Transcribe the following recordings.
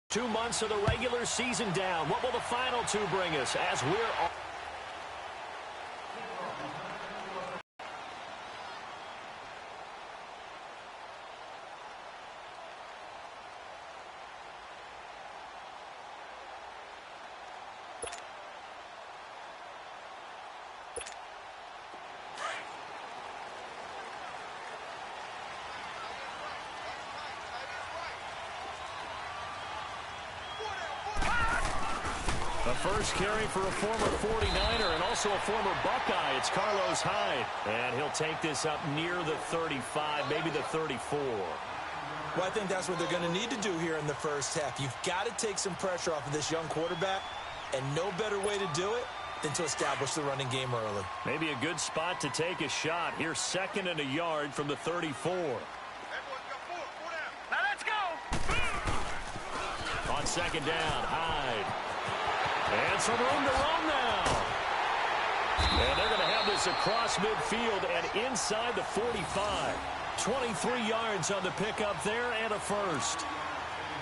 2 months of the regular season down. What will the final two bring us as we're all... The first carry for a former 49er and also a former Buckeye. It's Carlos Hyde. And he'll take this up near the 35, maybe the 34. Well, I think that's what they're going to need to do here in the first half. You've got to take some pressure off of this young quarterback, and no better way to do it than to establish the running game early. Maybe a good spot to take a shot. Here's 2nd and a yard from the 34. Now let's go. On 2nd down, Hyde. And some room to run now. And they're going to have this across midfield and inside the 45. 23 yards on the pickup there and a first.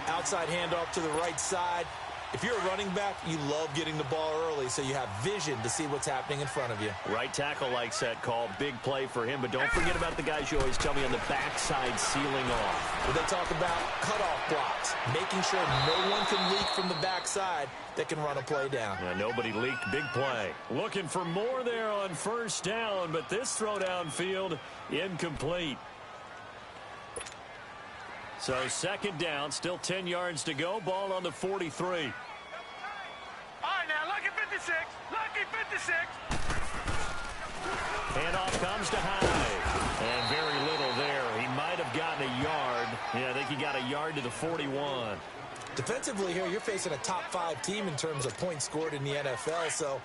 Outside handoff to the right side. If you're a running back, you love getting the ball early so you have vision to see what's happening in front of you. Right tackle likes that call. Big play for him. But don't forget about the guys you always tell me on the backside sealing off. Well, they talk about cutoff blocks, making sure no one can leak from the backside that can run a play down. Yeah, nobody leaked. Big play. Looking for more there on 1st down, but this throw downfield incomplete. So 2nd down, still 10 yards to go. Ball on the 43. All right, now, lucky 56. Lucky 56. Handoff comes to Hyde. And very little there. He might have gotten a yard. Yeah, I think he got a yard to the 41. Defensively here, you're facing a top 5 team in terms of points scored in the NFL. So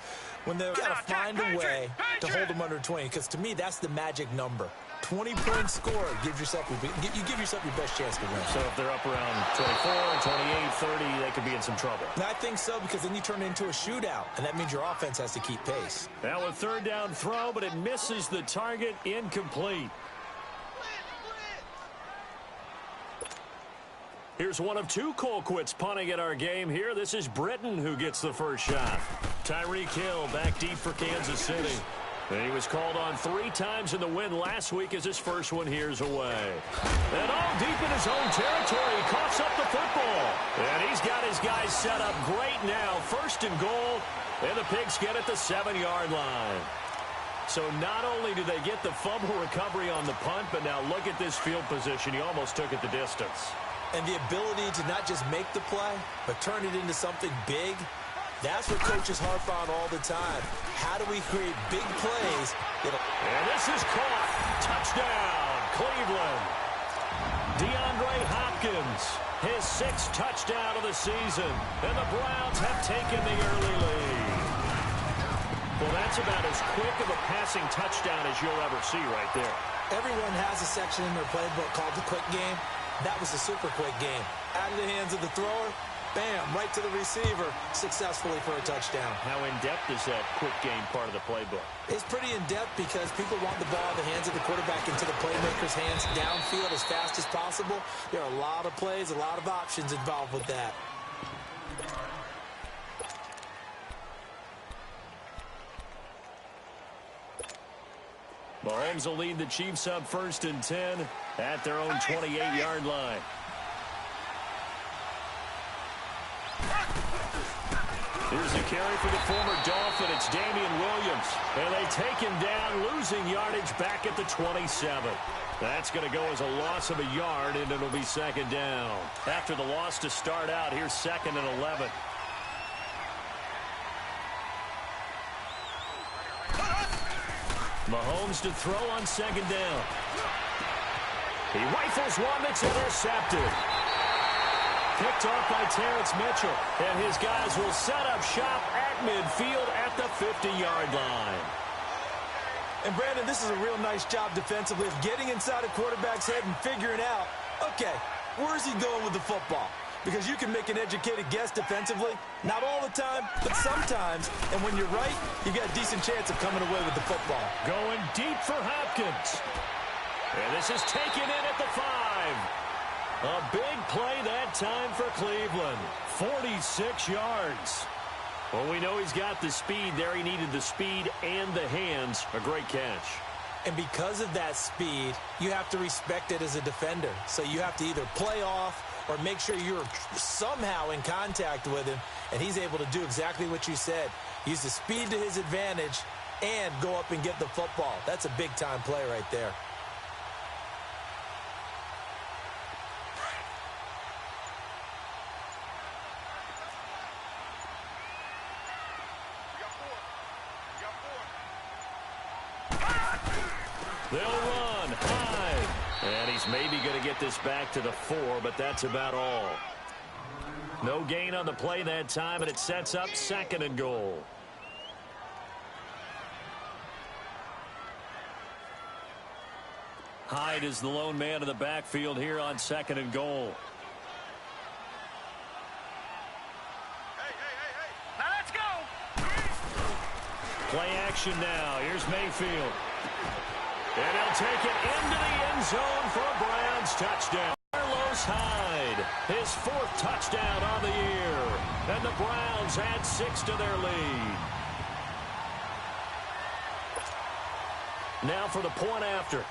when they've got to find a way to hold them under 20, because to me, that's the magic number. 20 points scored, you give yourself your best chance to win. So if they're up around 24, 28, 30, they could be in some trouble. And I think so, because then you turn it into a shootout, and that means your offense has to keep pace. Now a 3rd down throw, but it misses the target, incomplete. Here's one of 2 Colquitts punting at our game here. This is Britton who gets the first shot. Tyreek Hill back deep for Kansas City. And he was called on 3 times in the win last week as his first one here's away. And all deep in his own territory, he coughs up the football. And he's got his guys set up great now. 1st and goal, and the Pigskin at the 7-yard line. So not only do they get the fumble recovery on the punt, but now look at this field position. He almost took it the distance. And the ability to not just make the play, but turn it into something big, that's what coaches harp on all the time. How do we create big plays? And this is caught. Touchdown, Cleveland. DeAndre Hopkins, his 6th touchdown of the season. And the Browns have taken the early lead. Well, that's about as quick of a passing touchdown as you'll ever see right there. Everyone has a section in their playbook called the quick game. That was a super quick game. Out of the hands of the thrower, bam, right to the receiver, successfully for a touchdown. How in-depth is that quick game part of the playbook? It's pretty in-depth because people want the ball in the hands of the quarterback into the playmaker's hands downfield as fast as possible. There are a lot of plays, a lot of options involved with that. Mahomes will lead the Chiefs up 1st and 10 at their own 28-yard line. Here's the carry for the former Dolphin. It's Damian Williams. And they take him down, losing yardage back at the 27. That's going to go as a loss of a yard, and it'll be 2nd down. After the loss to start out, here's 2nd and 11. Mahomes to throw on 2nd down. He rifles one that's intercepted. Picked off by Terrence Mitchell. And his guys will set up shop at midfield at the 50-yard line. And, Brandon, this is a real nice job defensively of getting inside a quarterback's head and figuring out, okay, where's he going with the football? Because you can make an educated guess defensively. Not all the time, but sometimes. And when you're right, you got a decent chance of coming away with the football. Going deep for Hopkins. And this is taken in at the 5. A big play that time for Cleveland. 46 yards. Well, we know he's got the speed there. He needed the speed and the hands. A great catch. And because of that speed, you have to respect it as a defender. So you have to either play off or make sure you're somehow in contact with him, and he's able to do exactly what you said. Use the speed to his advantage and go up and get the football. That's a big-time play right there. They'll run high. And he's maybe going to get this back to the 4, but that's about all. No gain on the play that time, and it sets up 2nd and goal. Hyde is the lone man in the backfield here on 2nd and goal. Hey. Now let's go. Play action now. Here's Mayfield. And he'll take it into the end zone for a Browns touchdown. Carlos Hyde, his 4th touchdown on the year. And the Browns add 6 to their lead. Now for the point after.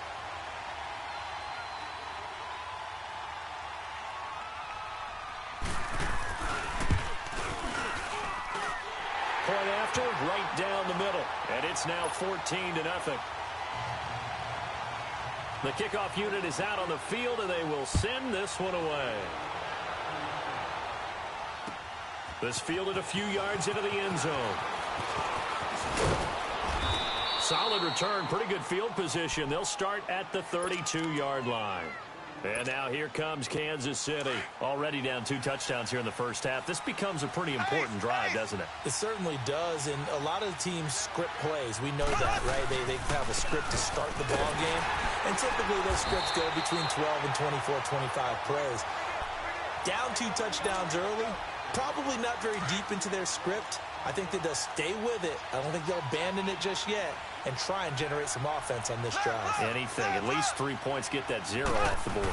Point after, right down the middle. And it's now 14-0. The kickoff unit is out on the field, and they will send this one away. This fielded a few yards into the end zone. Solid return, pretty good field position. They'll start at the 32-yard line. And now here comes Kansas City. Already down 2 touchdowns here in the first half. This becomes a pretty important drive, doesn't it? It certainly does, and a lot of teams script plays. We know that, right? They have a script to start the ball game, and typically those scripts go between 12 and 24, 25 plays. Down 2 touchdowns early, probably not very deep into their script. I think that they'll stay with it. I don't think they'll abandon it just yet and try and generate some offense on this drive. Anything. At least 3 points. Get that 0 off the board.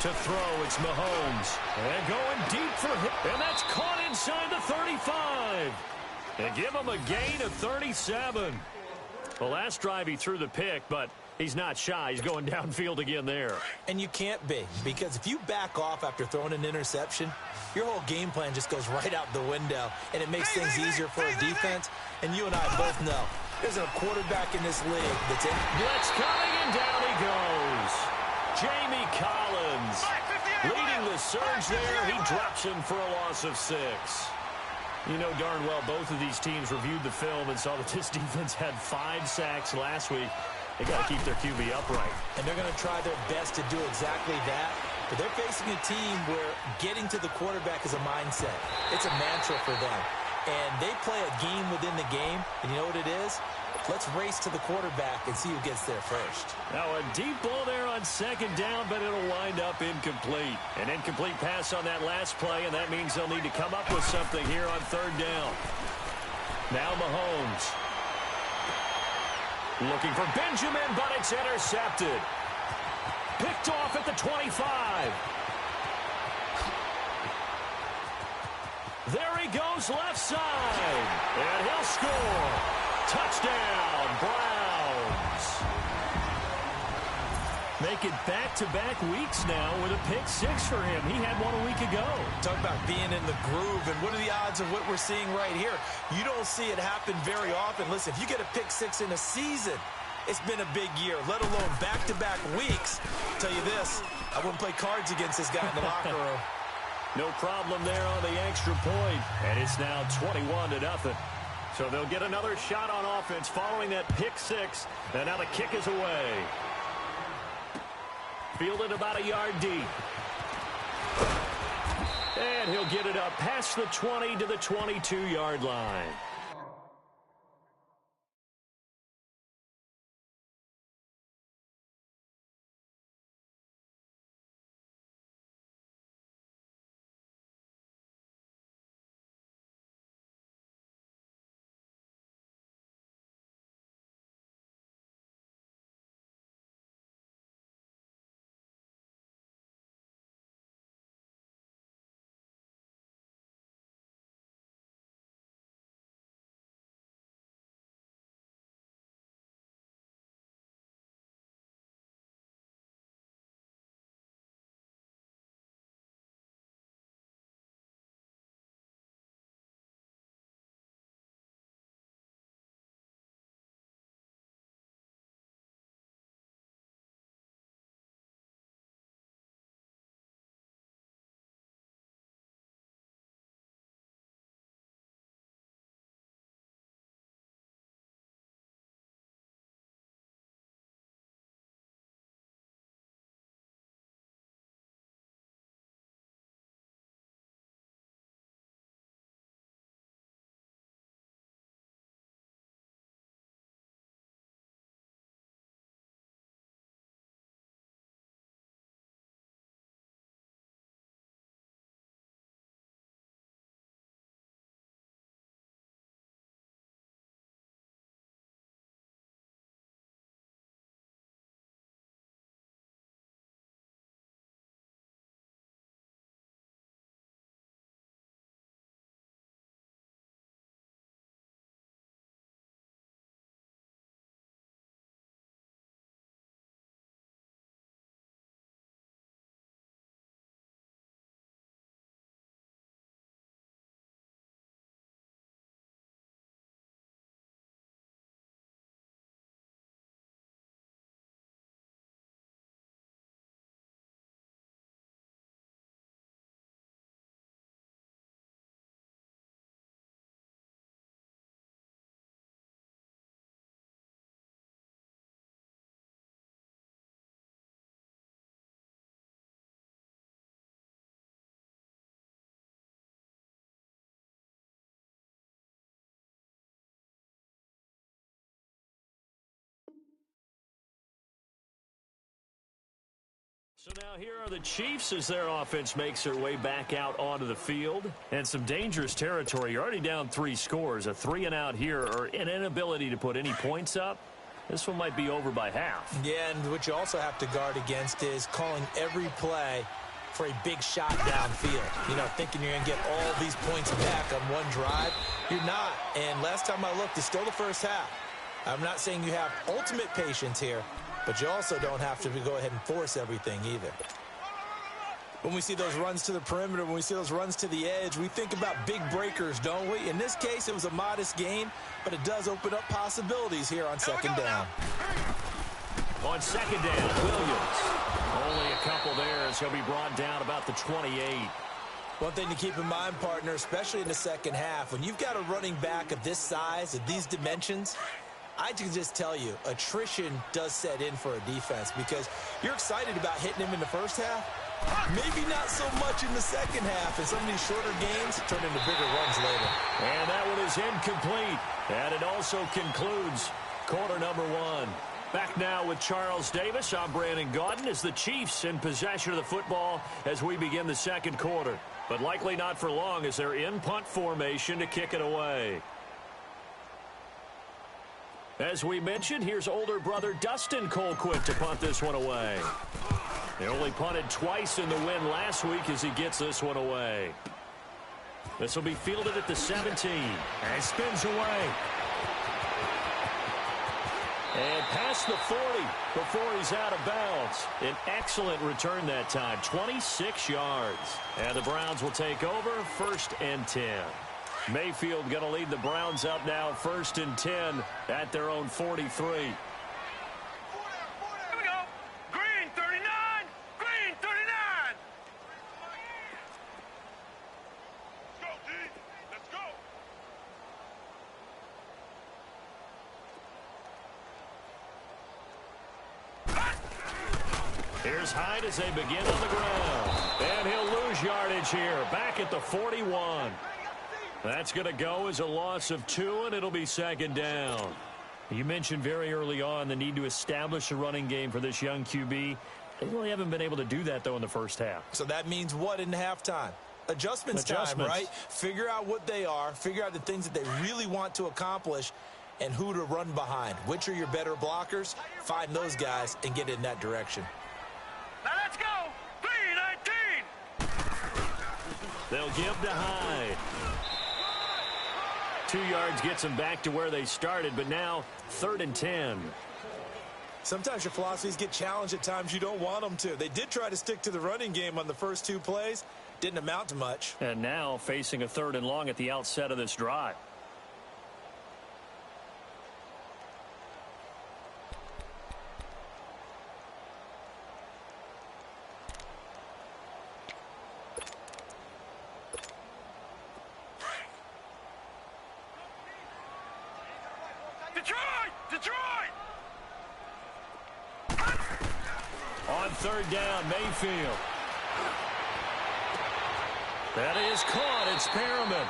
To throw, it's Mahomes. And going deep for him. And that's caught inside the 35. And give him a gain of 37. The last drive he threw the pick, but he's not shy. He's going downfield again there. And you can't be, because if you back off after throwing an interception, your whole game plan just goes right out the window, and it makes things easier for a defense. And you and I both know there's a quarterback in this league that's in. Blitz coming, and down he goes. Jamie Collins leading the surge there. He drops him for a loss of 6. You know darn well both of these teams reviewed the film and saw that this defense had 5 sacks last week. They got to keep their QB upright. And they're going to try their best to do exactly that. But they're facing a team where getting to the quarterback is a mindset. It's a mantra for them. And they play a game within the game. And you know what it is? Let's race to the quarterback and see who gets there first. Now a deep ball there on 2nd down, but it'll wind up incomplete. An incomplete pass on that last play, and that means they'll need to come up with something here on 3rd down. Now Mahomes. Looking for Benjamin, but it's intercepted. Picked off at the 25. There he goes left side. And he'll score. Touchdown, Browns. Make it back-to-back weeks now with a pick 6 for him. He had one a week ago. Talk about being in the groove, and what are the odds of what we're seeing right here? You don't see it happen very often. Listen, if you get a pick 6 in a season, it's been a big year, let alone back-to-back weeks. I'll tell you this, I wouldn't play cards against this guy in the locker room. No problem there on the extra point. And it's now 21-0. So they'll get another shot on offense following that pick 6. And now the kick is away. Fielded about a yard deep. And he'll get it up past the 20 to the 22-yard line. So now here are the Chiefs as their offense makes their way back out onto the field. And some dangerous territory. You're already down 3 scores. A 3-and-out here or an inability to put any points up. This one might be over by half. Yeah, and what you also have to guard against is calling every play for a big shot downfield. You know, thinking you're going to get all these points back on one drive. You're not. And last time I looked, it's still the first half. I'm not saying you have ultimate patience here, but you also don't have to go ahead and force everything either. When we see those runs to the perimeter, when we see those runs to the edge, we think about big breakers, don't we? In this case, it was a modest gain, but it does open up possibilities here on second down. On second down, Williams. Only a couple there as he'll be brought down about the 28. One thing to keep in mind, partner, especially in the second half, when you've got a running back of this size, of these dimensions, I can just tell you, attrition does set in for a defense because you're excited about hitting him in the first half. Maybe not so much in the second half, and some of these shorter gains turn into bigger runs later. And that one is incomplete. And it also concludes quarter number 1. Back now with Charles Davis. I'm Brandon Gaudin as the Chiefs in possession of the football as we begin the second quarter. But likely not for long as they're in punt formation to kick it away. As we mentioned, here's older brother Dustin Colquitt to punt this one away. They only punted twice in the win last week as he gets this one away. This will be fielded at the 17. And spins away. And past the 40 before he's out of bounds. An excellent return that time, 26 yards. And the Browns will take over, 1st and 10. Mayfield going to lead the Browns up now, 1st and 10 at their own 43. Here we go. Green 39. Green 39. Let's go, D. Let's go. Here's Hyde as they begin on the ground. And he'll lose yardage here, back at the 41. That's going to go as a loss of 2, and it'll be 2nd down. You mentioned very early on the need to establish a running game for this young QB. They really haven't been able to do that, though, in the first half. So that means what in halftime? Adjustments time, right? Figure out what they are, figure out the things that they really want to accomplish, and who to run behind. Which are your better blockers? Find those guys and get in that direction. Now let's go. 3-19. They'll give to Hyde. 2 yards gets them back to where they started, but now 3rd and 10. Sometimes your philosophies get challenged at times you don't want them to. They did try to stick to the running game on the first 2 plays. Didn't amount to much. And now facing a 3rd and long at the outset of this drive. Detroit! On 3rd down, Mayfield. That is caught. It's Perriman.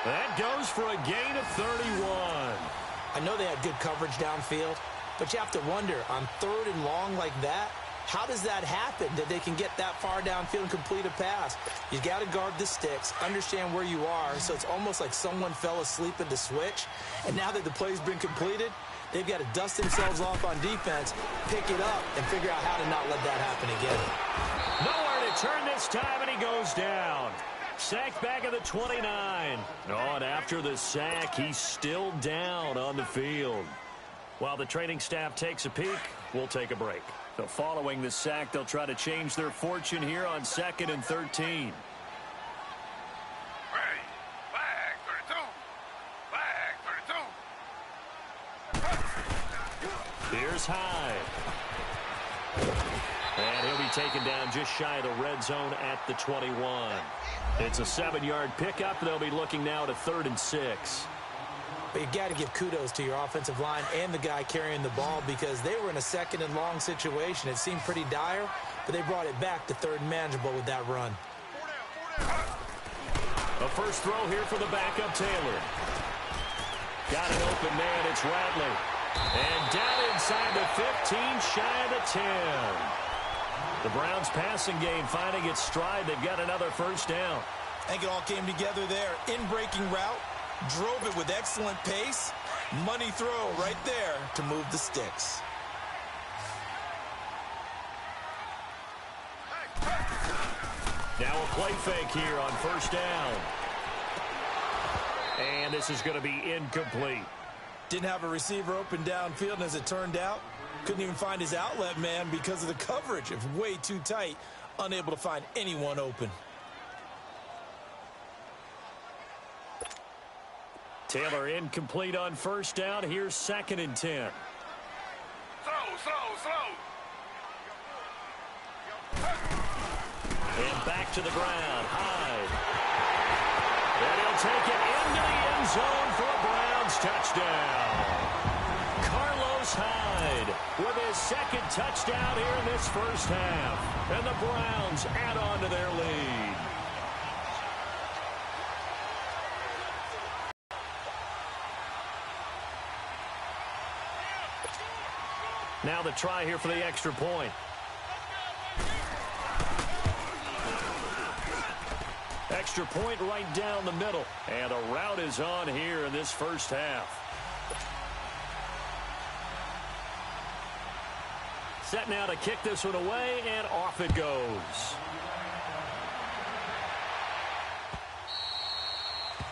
That goes for a gain of 31. I know they had good coverage downfield, but you have to wonder, on 3rd and long like that, how does that happen that they can get that far downfield and complete a pass? You got to guard the sticks, understand where you are, so it's almost like someone fell asleep at the switch, and now that the play's been completed, they've got to dust themselves off on defense, pick it up, and figure out how to not let that happen again. Nowhere to turn this time, and he goes down. Sacked back at the 29. Oh, and after the sack, he's still down on the field. While the training staff takes a peek, we'll take a break. So following the sack, they'll try to change their fortune here on 2nd and 13. Flag 32. Here's Hyde. And he'll be taken down just shy of the red zone at the 21. It's a 7-yard pickup. They'll be looking now to 3rd and 6. But you got to give kudos to your offensive line and the guy carrying the ball because they were in a 2nd and long situation. It seemed pretty dire, but they brought it back to 3rd and manageable with that run. A first throw here for the backup Taylor. Got an open man. It's Radley. And down inside the 15, shy of the 10. The Browns' passing game finding its stride. They've got another first down. I think it all came together there. In-breaking route, drove it with excellent pace. Money throw right there to move the sticks. Now a play fake here on first down. And this is going to be incomplete. Didn't have a receiver open downfield, and as it turned out, couldn't even find his outlet man because of the coverage. It was way too tight, unable to find anyone open. Taylor incomplete on first down. Here's 2nd and 10. Slow. And back to the ground. Hyde. And he'll take it into the end zone for a Browns touchdown. Carlos Hyde with his 2nd touchdown here in this first half. And the Browns add on to their lead. Now the try here for the extra point. Extra point right down the middle. And a route is on here in this first half. Set now to kick this one away, and off it goes.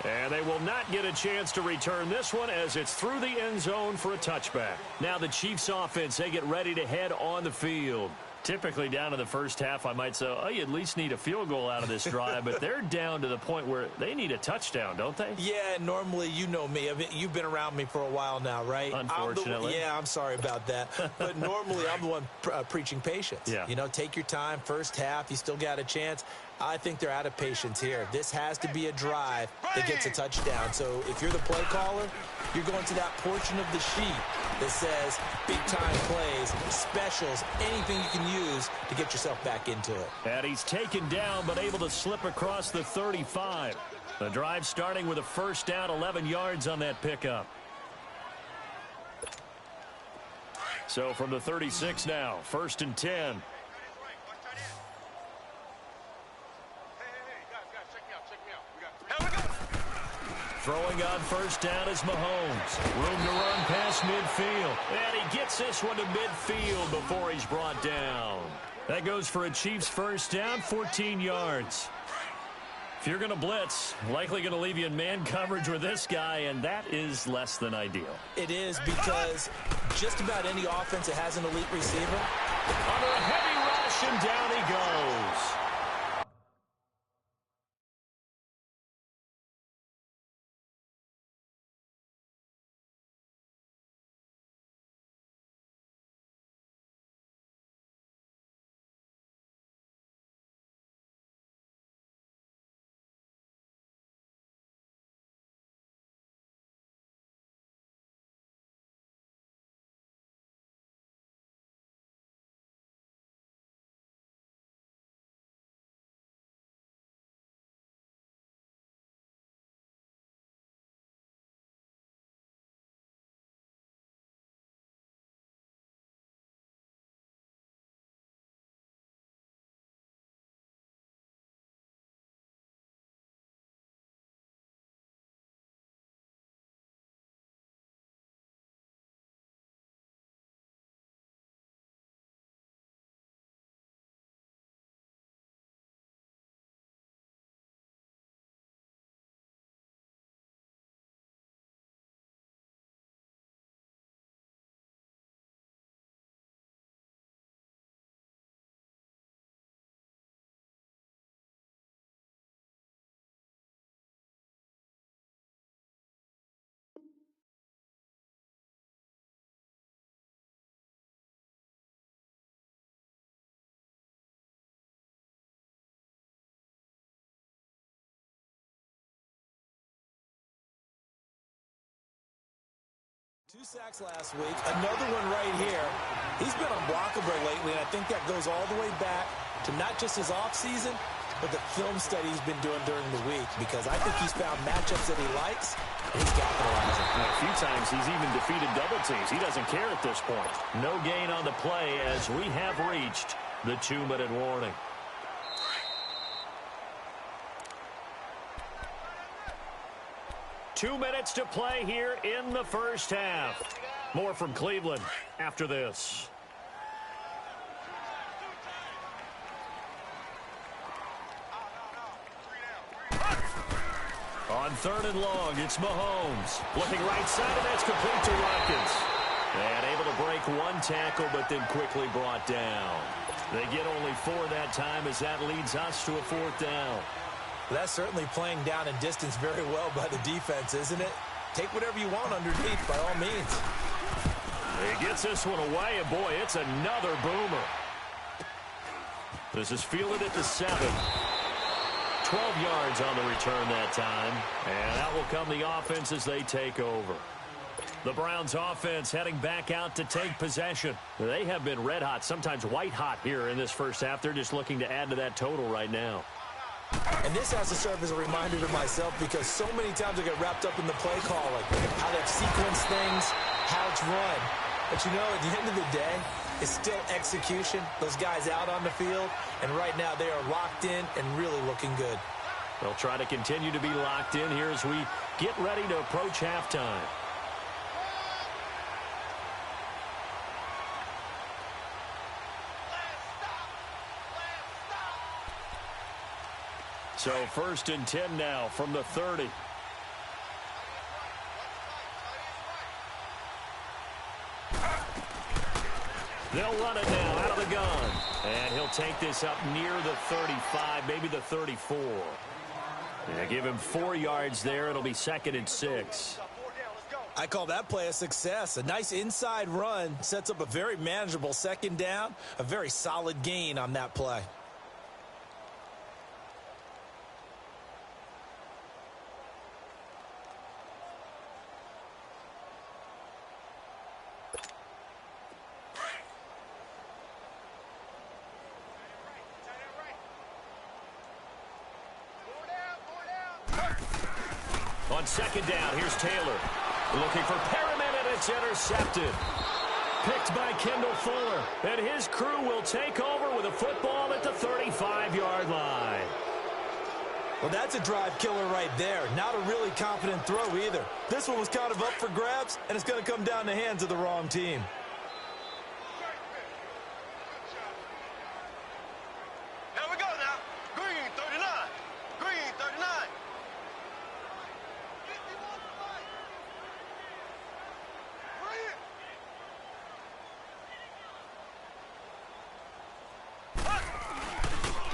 And they will not get a chance to return this one as it's through the end zone for a touchback. Now the Chiefs offense, they get ready to head on the field. Typically down in the first half, I might say, oh, you at least need a field goal out of this drive, but they're down to the point where they need a touchdown, don't they? Yeah, normally, you know me. I mean, you've been around me for a while now, right? Unfortunately. I'm sorry about that. But normally, I'm the one preaching patience. Yeah. You know, take your time. First half, you still got a chance. I think they're out of patience here. This has to be a drive that gets a touchdown. So if you're the play caller, you're going to that portion of the sheet that says big-time plays, specials, anything you can use to get yourself back into it. And he's taken down but able to slip across the 35. The drive starting with a first down, 11 yards on that pickup. So from the 36 now, 1st and 10. Throwing on first down is Mahomes. Room to run past midfield. And he gets this one to midfield before he's brought down. That goes for a Chiefs first down, 14 yards. If you're going to blitz, likely going to leave you in man coverage with this guy, and that is less than ideal. It is, because just about any offense that has an elite receiver. Under a heavy rush, and down he goes. Two sacks last week, another one right here. He's been unblockable lately, and I think that goes all the way back to not just his offseason, but the film study he's been doing during the week, because I think he's found matchups that he likes, and he's capitalizing. A few times he's even defeated double teams. He doesn't care at this point. No gain on the play as we have reached The 2-minute warning. Two minutes to play here in the first half. More from Cleveland after this. On 3rd and long, it's Mahomes. Looking right side, and that's complete to Watkins. And able to break one tackle, but then quickly brought down. They get only 4 that time as that leads us to a 4th down. That's certainly playing down and distance very well by the defense, isn't it? Take whatever you want underneath, by all means. He gets this one away, and boy, it's another boomer. This is fielded at the 7. 12 yards on the return that time. And out will come the offense as they take over. The Browns offense heading back out to take possession. They have been red hot, sometimes white hot here in this first half. They're just looking to add to that total right now. And this has to serve as a reminder to myself because so many times I get wrapped up in the play calling, how they sequence things, how it's run. But you know, at the end of the day, it's still execution. Those guys out on the field, and right now they are locked in and really looking good. They'll try to continue to be locked in here as we get ready to approach halftime. So 1st and 10 now from the 30. They'll run it now out of the gun. And he'll take this up near the 35, maybe the 34. They give him 4 yards there. It'll be 2nd and 6. I call that play a success. A nice inside run sets up a very manageable 2nd down. A very solid gain on that play. On 2nd down, here's Taylor. Looking for Perriman, and it's intercepted. Picked by Kendall Fuller. And his crew will take over with a football at the 35-yard line. Well, that's a drive killer right there. Not a really confident throw either. This one was kind of up for grabs, and it's going to come down the hands of the wrong team. Here we go now. Green 39. Green 39.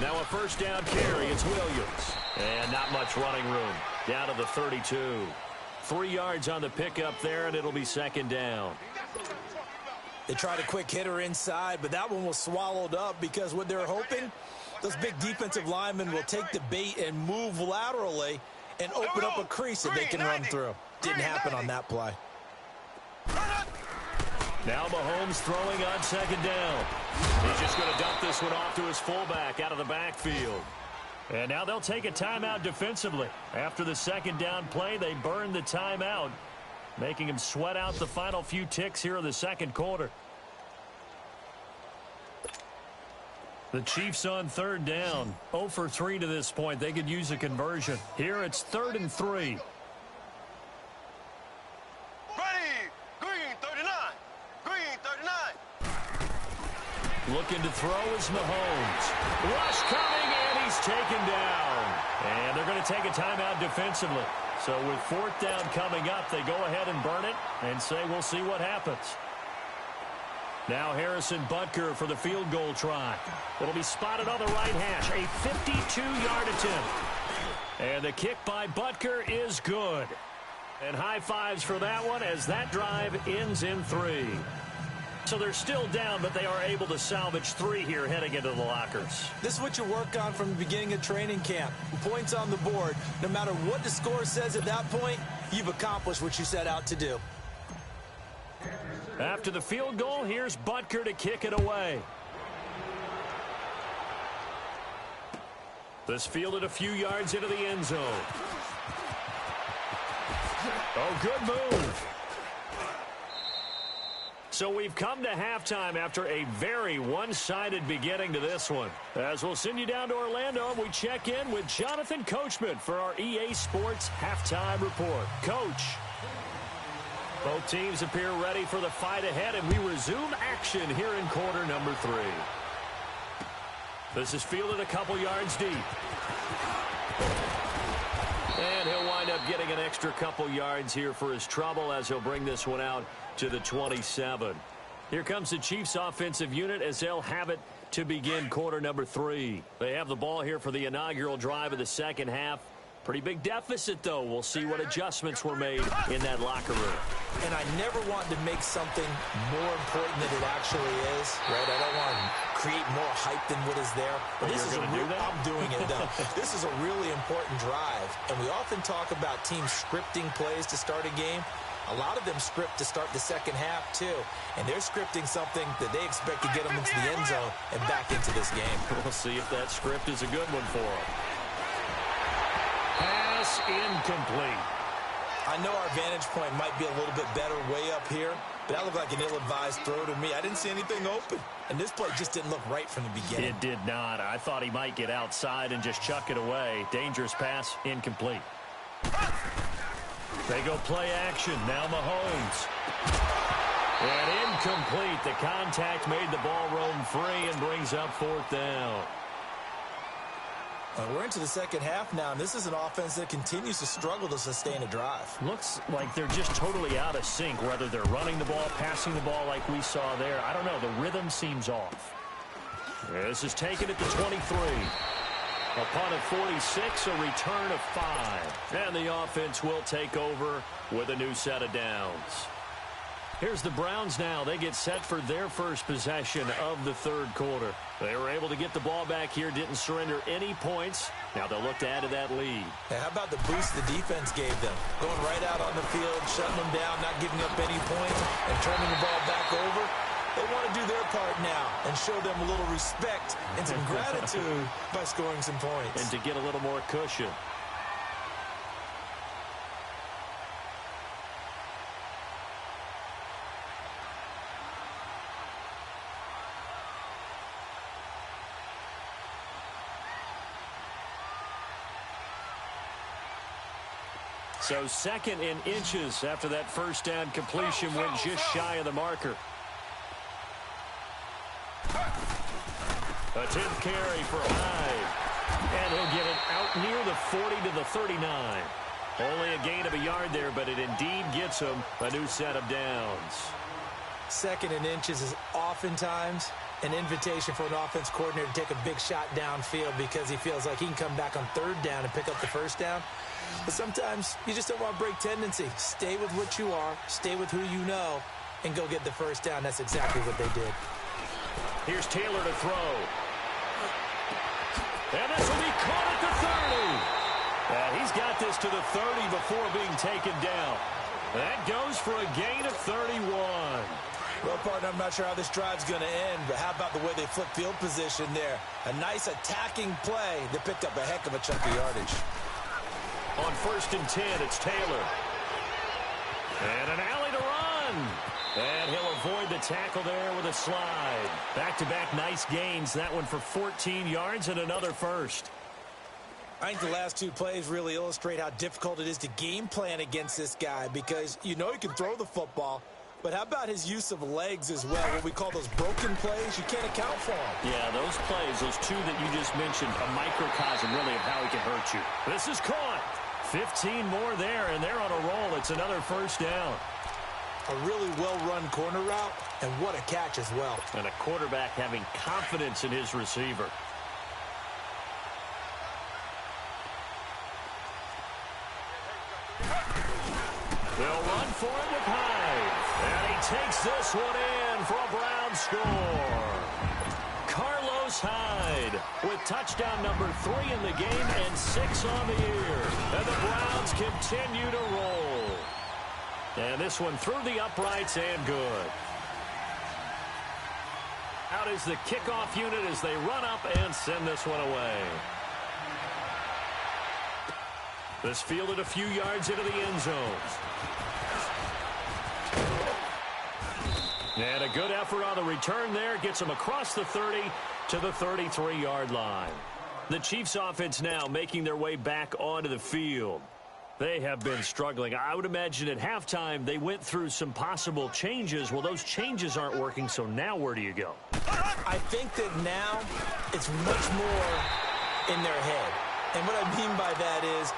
Now a 1st down carry. It's Williams. And not much running room. Down to the 32. 3 yards on the pickup there, and it'll be 2nd down. They tried a quick hitter inside, but that one was swallowed up because what they're hoping, those big defensive linemen will take the bait and move laterally and open up a crease that they can run through. Didn't happen on that play. Now Mahomes throwing on 2nd down. He's just going to dump this one off to his fullback out of the backfield. And now they'll take a timeout defensively. After the 2nd down play, they burn the timeout, making him sweat out the final few ticks here in the 2nd quarter. The Chiefs on 3rd down. 0 for 3 to this point. They could use a conversion. Here it's 3rd and 3. Looking to throw is Mahomes. Rush coming, and he's taken down. And they're going to take a timeout defensively. So with 4th down coming up, they go ahead and burn it and say we'll see what happens. Now Harrison Butker for the field goal try. It'll be spotted on the right hash. A 52-yard attempt. And the kick by Butker is good. And high fives for that one as that drive ends in 3. So they're still down, but they are able to salvage 3 here heading into the lockers. This is what you work on from the beginning of training camp. Points on the board. No matter what the score says at that point, you've accomplished what you set out to do. After the field goal, here's Butker to kick it away. This fielded a few yards into the end zone. Oh, good move. So we've come to halftime after a very one-sided beginning to this one. As we'll send you down to Orlando, we check in with Jonathan Coachman for our EA Sports Halftime Report. Coach. Both teams appear ready for the fight ahead, and we resume action here in quarter number 3. This is fielded a couple yards deep. And he'll wind up getting an extra couple yards here for his trouble as he'll bring this one out to the 27. Here comes the Chiefs offensive unit as they'll have it to begin quarter number 3. They have the ball here for the inaugural drive of the second half. Pretty big deficit, though. We'll see what adjustments were made in that locker room. And I never want to make something more important than it actually is, right? I don't want to create more hype than what is there. But this is a real, I'm doing it, though. This is a really important drive. And we often talk about teams scripting plays to start a game. A lot of them script to start the second half, too. And they're scripting something that they expect to get them into the end zone and back into this game. We'll see if that script is a good one for them. Pass incomplete. I know our vantage point might be a little bit better way up here, but that looked like an ill-advised throw to me. I didn't see anything open, and this play just didn't look right from the beginning. It did not. I thought he might get outside and just chuck it away. Dangerous pass, incomplete. They go play action. Now Mahomes. And incomplete. The contact made the ball roam free and brings up 4th down. We're into the second half now, and this is an offense that continues to struggle to sustain a drive. Looks like they're just totally out of sync, whether they're running the ball, passing the ball like we saw there. I don't know. The rhythm seems off. This is taken at the 23. A punt of 46, a return of 5. And the offense will take over with a new set of downs. Here's the Browns now. They get set for their first possession of the third quarter. They were able to get the ball back here, didn't surrender any points. Now they'll look to add to that lead. Hey, how about the boost the defense gave them? Going right out on the field, shutting them down, not giving up any points, and turning the ball back over. They want to do their part now and show them a little respect and some gratitude by scoring some points. And to get a little more cushion. So 2nd and inches after that first down completion went just shy of the marker. A 10th carry for Hyde. And he'll get it out near the 40 to the 39. Only a gain of a yard there, but it indeed gets him a new set of downs. 2nd and inches is oftentimes an invitation for an offense coordinator to take a big shot downfield because he feels like he can come back on 3rd down and pick up the first down. But sometimes you just don't want to break tendency. Stay with what you are, stay with who you know, and go get the first down. That's exactly what they did. Here's Taylor to throw. And this will be caught at the 30. And he's got this to the 30 before being taken down. That goes for a gain of 31. Well, partner, I'm not sure how this drive's going to end, but how about the way they flip field position there? A nice attacking play that picked up a heck of a chunk of yardage. On 1st and 10, it's Taylor. And an alley to run. And he'll avoid the tackle there with a slide. Back-to-back nice gains. That one for 14 yards and another first. I think the last 2 plays really illustrate how difficult it is to game plan against this guy because you know he can throw the football, but how about his use of legs as well? What we call those broken plays, you can't account for them. Yeah, those plays, those 2 that you just mentioned, a microcosm really of how he can hurt you. This is caught. 15 more there, and they're on a roll. It's another first down. A really well-run corner route, and what a catch as well. And a quarterback having confidence in his receiver. They'll run for it with Hyde. And he takes this one in for a Brown score. Carlos Hyde with touchdown number 3 in the game and 6 on the year. And the Browns continue to roll. And this one through the uprights and good. Out is the kickoff unit as they run up and send this one away. This fielded a few yards into the end zone. And a good effort on the return there. Gets them across the 30 to the 33-yard line. The Chiefs offense now making their way back onto the field. They have been struggling. I would imagine at halftime they went through some possible changes. Well, those changes aren't working, so now where do you go? I think that now it's much more in their head. And what I mean by that is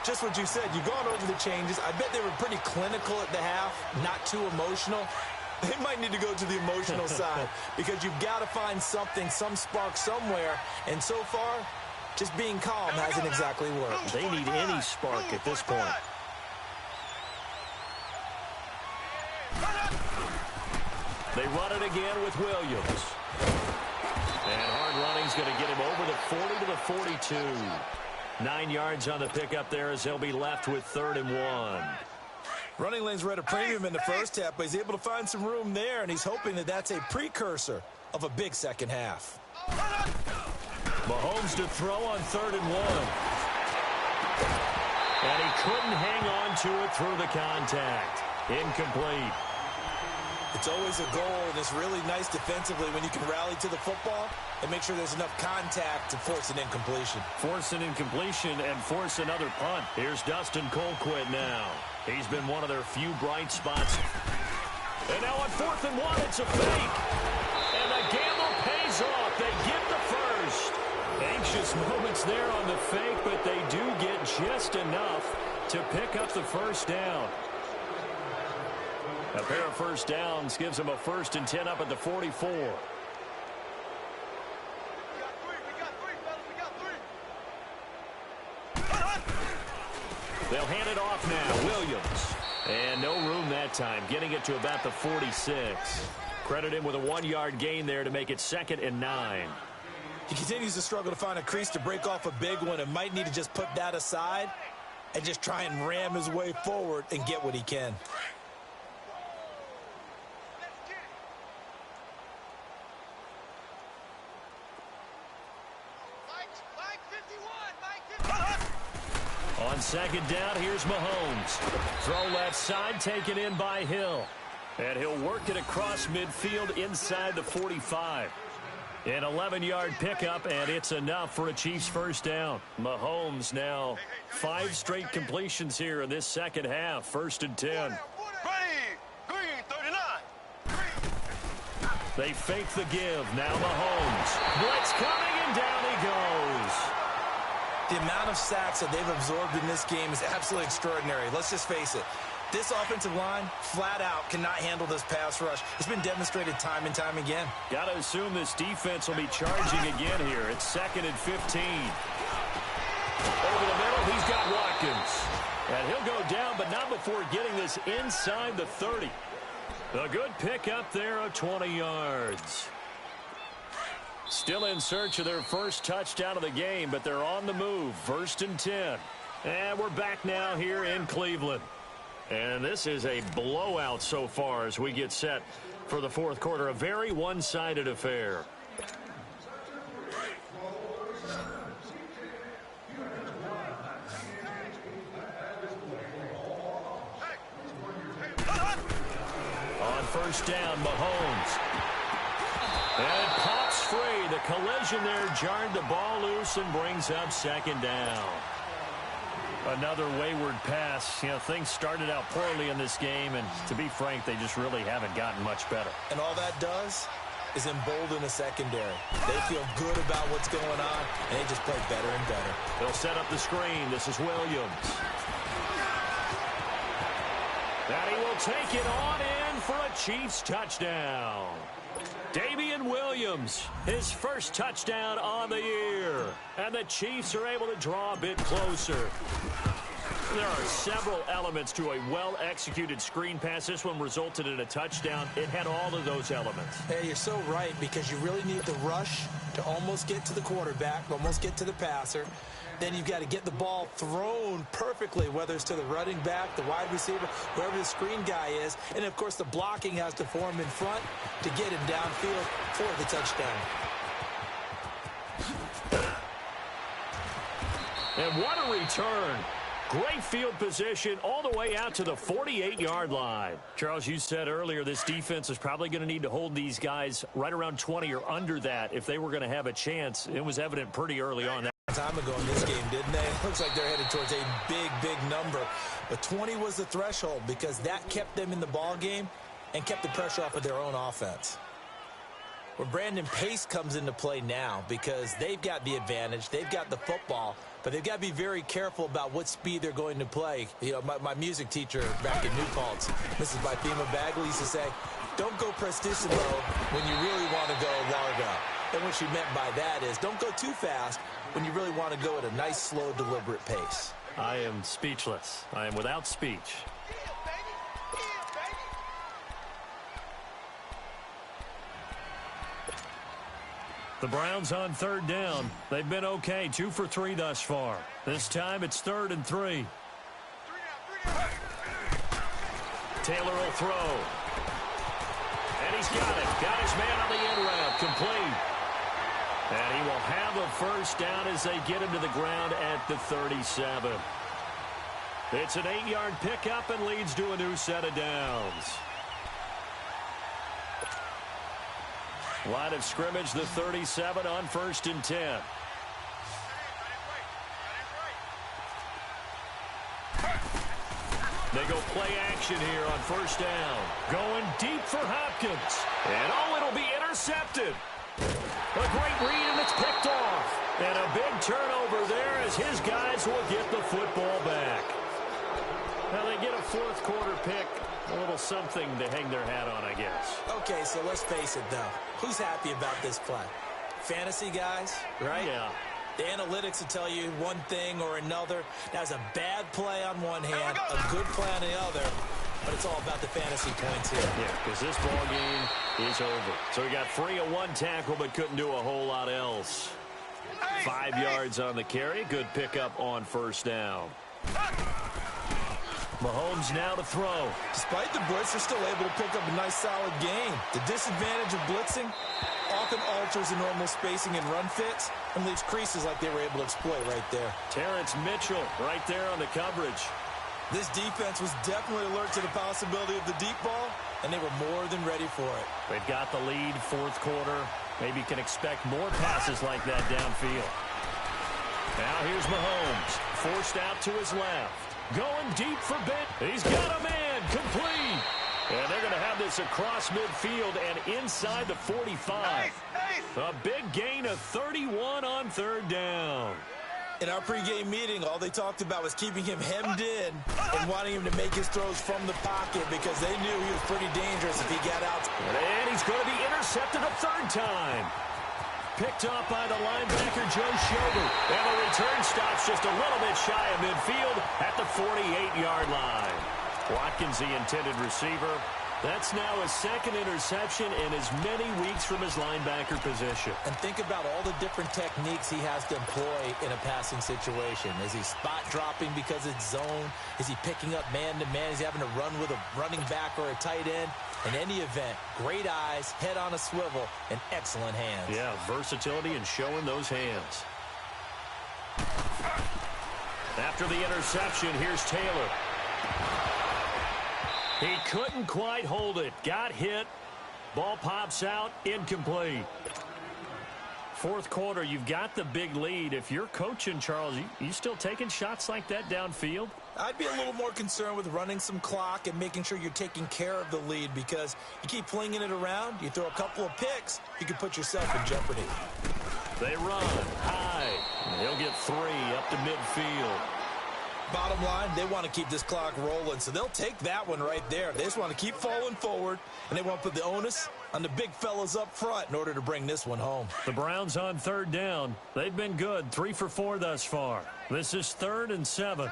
just what you said. You've gone over the changes. I bet they were pretty clinical at the half, not too emotional. They might need to go to the emotional side because you've got to find something, some spark somewhere. And so far, just being calm hasn't exactly worked. They need any spark at this point. They run it again with Williams. And hard running's going to get him over the 40 to the 42. 9 yards on the pickup there as they'll be left with 3rd and 1. Running lanes were at a premium in the first half, but he's able to find some room there, and he's hoping that that's a precursor of a big second half. Mahomes to throw on 3rd and 1. And he couldn't hang on to it through the contact. Incomplete. It's always a goal, and it's really nice defensively when you can rally to the football and make sure there's enough contact to force an incompletion. Force an incompletion and force another punt. Here's Dustin Colquitt now. He's been one of their few bright spots. And now on 4th and 1, it's a fake. And the gamble pays off. They get the first. Anxious moments there on the fake, but they do get just enough to pick up the first down. A pair of first downs gives them a 1st and 10 up at the 44. They'll hand it off now. Williams. And no room that time. Getting it to about the 46. Credit him with a 1-yard gain there to make it 2nd and 9. He continues to struggle to find a crease to break off a big one and might need to just put that aside and just try and ram his way forward and get what he can. On 2nd down, here's Mahomes. Throw left side, taken in by Hill. And he'll work it across midfield inside the 45. An 11-yard pickup, and it's enough for a Chiefs first down. Mahomes now 5 straight completions here in this second half. 1st and 10. They fake the give. Now Mahomes. Blitz coming, and down he goes. The amount of sacks that they've absorbed in this game is absolutely extraordinary. Let's just face it. This offensive line, flat out, cannot handle this pass rush. It's been demonstrated time and time again. Got to assume this defense will be charging again here. It's 2nd and 15. Over the middle, he's got Watkins. And he'll go down, but not before getting this inside the 30. A good pickup there of 20 yards. Still in search of their first touchdown of the game, but they're on the move. 1st and 10. And we're back now here in Cleveland. And this is a blowout so far as we get set for the 4th quarter. A very one-sided affair. On 1st down, Mahomes. And it pops free. The collision there jarred the ball loose and brings up 2nd down. Another wayward pass. You know, things started out poorly in this game, and to be frank, they just really haven't gotten much better. And all that does is embolden the secondary. They feel good about what's going on, and they just play better and better. They'll set up the screen. This is Williams. And he will take it on in for a Chiefs touchdown. Damian Williams, his first touchdown on the year. And the Chiefs are able to draw a bit closer. There are several elements to a well-executed screen pass. This one resulted in a touchdown. It had all of those elements. Hey, you're so right, because you really need the rush to almost get to the quarterback, almost get to the passer. Then you've got to get the ball thrown perfectly, whether it's to the running back, the wide receiver, whoever the screen guy is. And, of course, the blocking has to form in front to get him downfield for the touchdown. And what a return. Great field position all the way out to the 48-yard line. Charles, you said earlier this defense is probably going to need to hold these guys right around 20 or under that if they were going to have a chance. It was evident pretty early on. Time ago in this game, didn't they? Looks like they're headed towards a big number. But 20 was the threshold because that kept them in the ball game and kept the pressure off of their own offense. Well, Brandon, pace comes into play now because they've got the advantage. They've got the football, but they've got to be very careful about what speed they're going to play. You know, my music teacher back in New Paltz, Mrs. Bythema Bagley, used to say, don't go prestissimo when you really want to go largo. And what she meant by that is don't go too fast when you really want to go at a nice, slow, deliberate pace. I am speechless. I am without speech. The Browns on third down. They've been okay, 2 for 3 thus far. This time it's 3rd and 3. Taylor will throw. And he's got it. Got his man on the end route. Complete. And he will have a first down as they get him to the ground at the 37. It's an 8-yard pickup and leads to a new set of downs. Line of scrimmage, the 37 on 1st and 10. They go play action here on 1st down. Going deep for Hopkins. And it'll be intercepted. A great read, and it's picked off. And a big turnover there as his guys will get the football back. Now they get a 4th quarter pick. A little something to hang their hat on, I guess. Okay, so let's face it, though. Who's happy about this play? Fantasy guys, right? Yeah. The analytics will tell you one thing or another. That's a bad play on one hand, a good play on the other. But it's all about the fantasy points here. Yeah, because this ball game is over. So he got free of 1 tackle, but couldn't do a whole lot else. 5 yards on the carry. Good pickup on 1st down. Mahomes now to throw. Despite the blitz, they're still able to pick up a nice, solid gain. The disadvantage of blitzing often alters the normal spacing and run fits and leaves creases like they were able to exploit right there. Terrence Mitchell right there on the coverage. This defense was definitely alert to the possibility of the deep ball, and they were more than ready for it. They've got the lead, 4th quarter. Maybe can expect more passes like that downfield. Now here's Mahomes, forced out to his left. Going deep for Ben. He's got a man. Complete. And they're going to have this across midfield and inside the 45. A big gain of 31 on 3rd down. In our pregame meeting, all they talked about was keeping him hemmed in and wanting him to make his throws from the pocket because they knew he was pretty dangerous if he got out. And he's going to be intercepted a 3rd time. Picked off by the linebacker, Joe Schobert. And the return stops just a little bit shy of midfield at the 48-yard line. Watkins, the intended receiver. That's now his 2nd interception in as many weeks from his linebacker position. And think about all the different techniques he has to employ in a passing situation. Is he spot dropping because it's zone? Is he picking up man-to-man? Is he having to run with a running back or a tight end? In any event, great eyes, head on a swivel, and excellent hands. Yeah, versatility and showing those hands. After the interception, here's Taylor. He couldn't quite hold it. Got hit. Ball pops out. Incomplete. 4th quarter, you've got the big lead. If you're coaching, Charles, you still taking shots like that downfield? I'd be a little more concerned with running some clock and making sure you're taking care of the lead because you keep flinging it around, you throw a couple of picks, you can put yourself in jeopardy. They run high. He'll get 3 up to midfield. Bottom line, they want to keep this clock rolling, so they'll take that one right there. They just want to keep falling forward, and they want to put the onus on the big fellas up front in order to bring this one home. The Browns on 3rd down. They've been good, 3 for 4 thus far. This is 3rd and 7.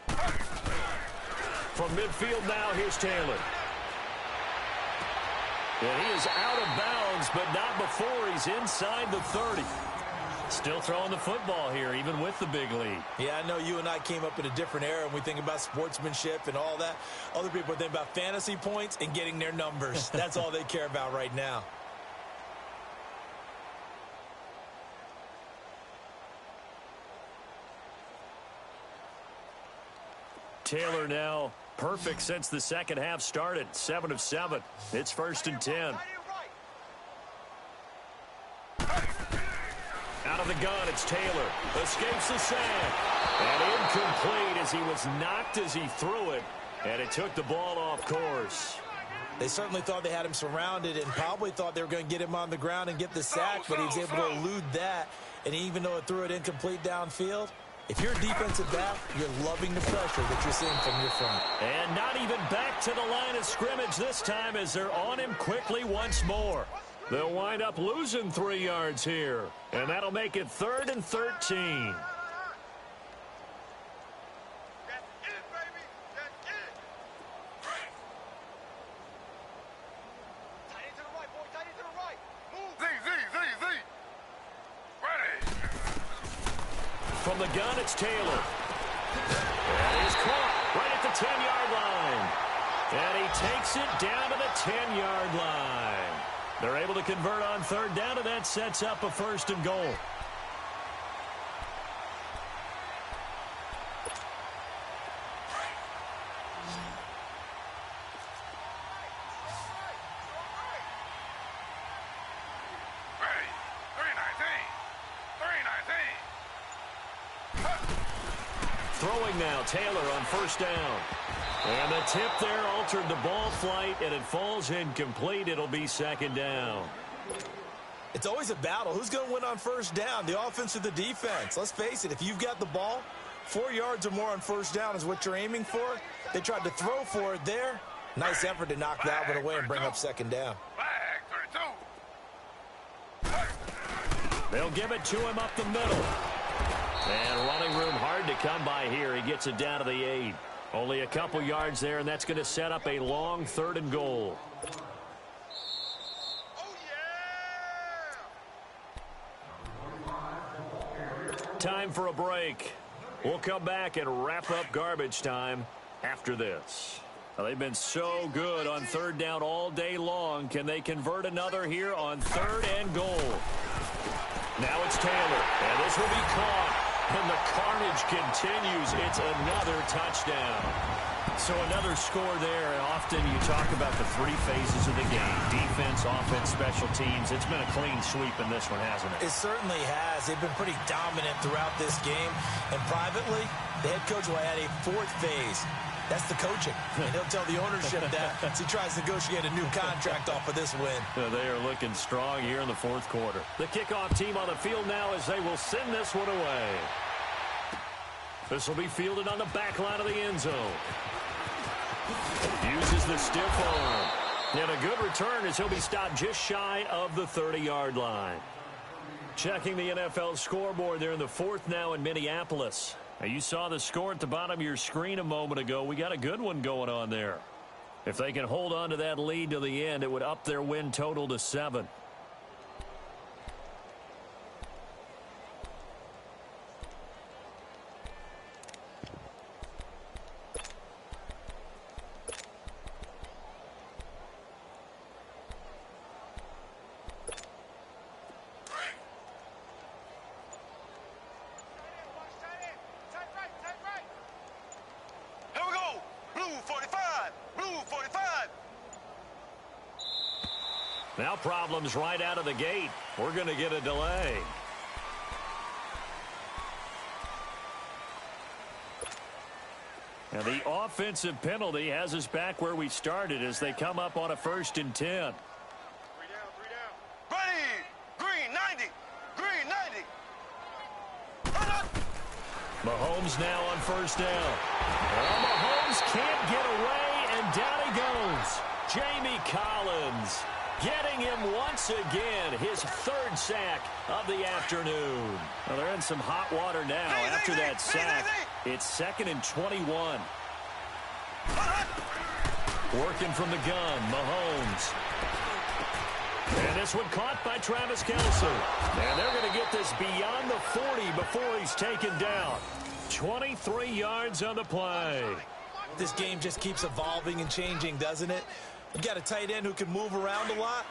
From midfield now, here's Taylor. And he is out of bounds, but not before he's inside the 30. Still throwing the football here, even with the big lead. Yeah, I know you and I came up in a different era, and we think about sportsmanship and all that. Other people think about fantasy points and getting their numbers. That's all they care about right now. Taylor now perfect since the second half started. 7 of 7. It's 1st and 10. Out of the gun, it's Taylor. Escapes the sack. And incomplete as he was knocked as he threw it. And it took the ball off course. They certainly thought they had him surrounded and probably thought they were going to get him on the ground and get the sack, but he was able to elude that. And even though it threw it incomplete downfield, if you're a defensive back, you're loving the pressure that you're seeing from your front. And not even back to the line of scrimmage this time as they're on him quickly once more. They'll wind up losing 3 yards here, and that'll make it 3rd and 13. From the gun, it's Taylor. And he's caught right at the 10-yard line. And he takes it down to the 10-yard line. They're able to convert on 3rd down, and that sets up a 1st and goal. Throwing now, Taylor on 1st down. And the tip there altered the ball flight, and it falls incomplete. It'll be 2nd down. It's always a battle. Who's going to win on 1st down, the offense or the defense? Let's face it, if you've got the ball, 4 yards or more on 1st down is what you're aiming for. They tried to throw for it there. Nice effort to knock that one away and bring up 2nd down. They'll give it to him up the middle. And running room hard to come by here. He gets it down to the 8. Only a couple yards there, and that's going to set up a long 3rd and goal. Time for a break. We'll come back and wrap up garbage time after this. Well, they've been so good on 3rd down all day long. Can they convert another here on 3rd and goal? Now it's Taylor, and this will be caught. And the carnage continues. It's another touchdown. So another score there. And often you talk about the 3 phases of the game. Defense, offense, special teams. It's been a clean sweep in this one, hasn't it? It certainly has. They've been pretty dominant throughout this game. And privately, the head coach will add a 4th phase. That's the coaching. And he'll tell the ownership that as he tries to negotiate a new contract off of this win. They are looking strong here in the 4th quarter. The kickoff team on the field now as they will send this one away. This will be fielded on the back line of the end zone. Uses the stiff arm. And a good return as he'll be stopped just shy of the 30-yard line. Checking the NFL scoreboard there in the 4th now in Minneapolis. Now, you saw the score at the bottom of your screen a moment ago. We got a good one going on there. If they can hold on to that lead to the end, it would up their win total to 7. Now problems right out of the gate. We're going to get a delay. And the offensive penalty has us back where we started as they come up on a 1st and 10. 3 down. Ready. Green 90. Green 90. Mahomes now on 1st down. Well, Mahomes can't get away, and down he goes. Jamie Collins getting him once again, his 3rd sack of the afternoon. Well, they're in some hot water now after that sack. It's 2nd and 21. Working from the gun, Mahomes. And this one caught by Travis Kelce. And they're going to get this beyond the 40 before he's taken down. 23 yards on the play. This game just keeps evolving and changing, doesn't it? You got a tight end who can move around a lot.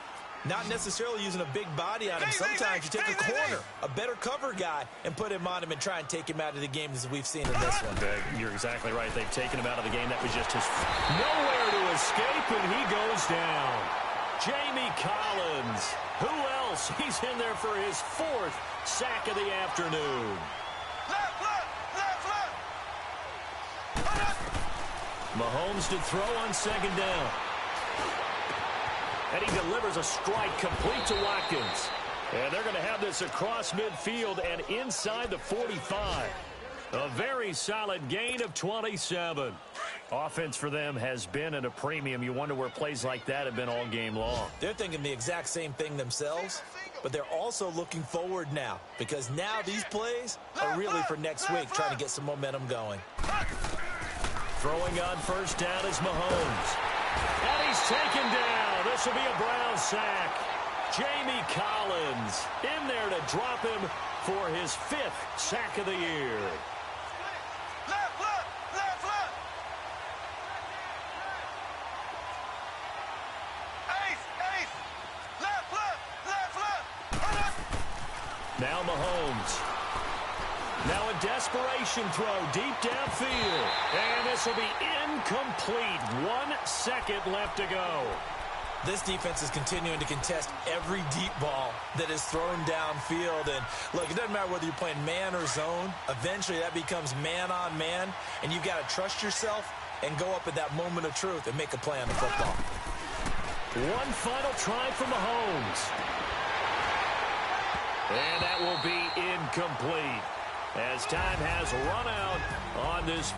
Not necessarily using a big body on him. Sometimes you take a corner, a better cover guy, and put him on him and try and take him out of the game as we've seen in this one. You're exactly right. They've taken him out of the game. That was just his nowhere to escape, and he goes down. Jamie Collins. Who else? He's in there for his 4th sack of the afternoon. Left foot! Left foot! Mahomes to throw on 2nd down. And he delivers a strike complete to Watkins. And they're going to have this across midfield and inside the 45. A very solid gain of 27. Offense for them has been at a premium. You wonder where plays like that have been all game long. They're thinking the exact same thing themselves, but they're also looking forward now because now these plays are really for next week, trying to get some momentum going. Throwing on 1st down is Mahomes. And he's taken down. This will be a Brown sack. Jamie Collins in there to drop him for his 5th sack of the year. Left foot! Left foot! Ace! Left foot! Left foot! Now Mahomes. Now a desperation throw deep downfield. And this will be incomplete. 1 second left to go. This defense is continuing to contest every deep ball that is thrown downfield. And, look, it doesn't matter whether you're playing man or zone. Eventually, that becomes man-on-man, and you've got to trust yourself and go up at that moment of truth and make a play on the football. One final try for Mahomes. And that will be incomplete, as time has run out on this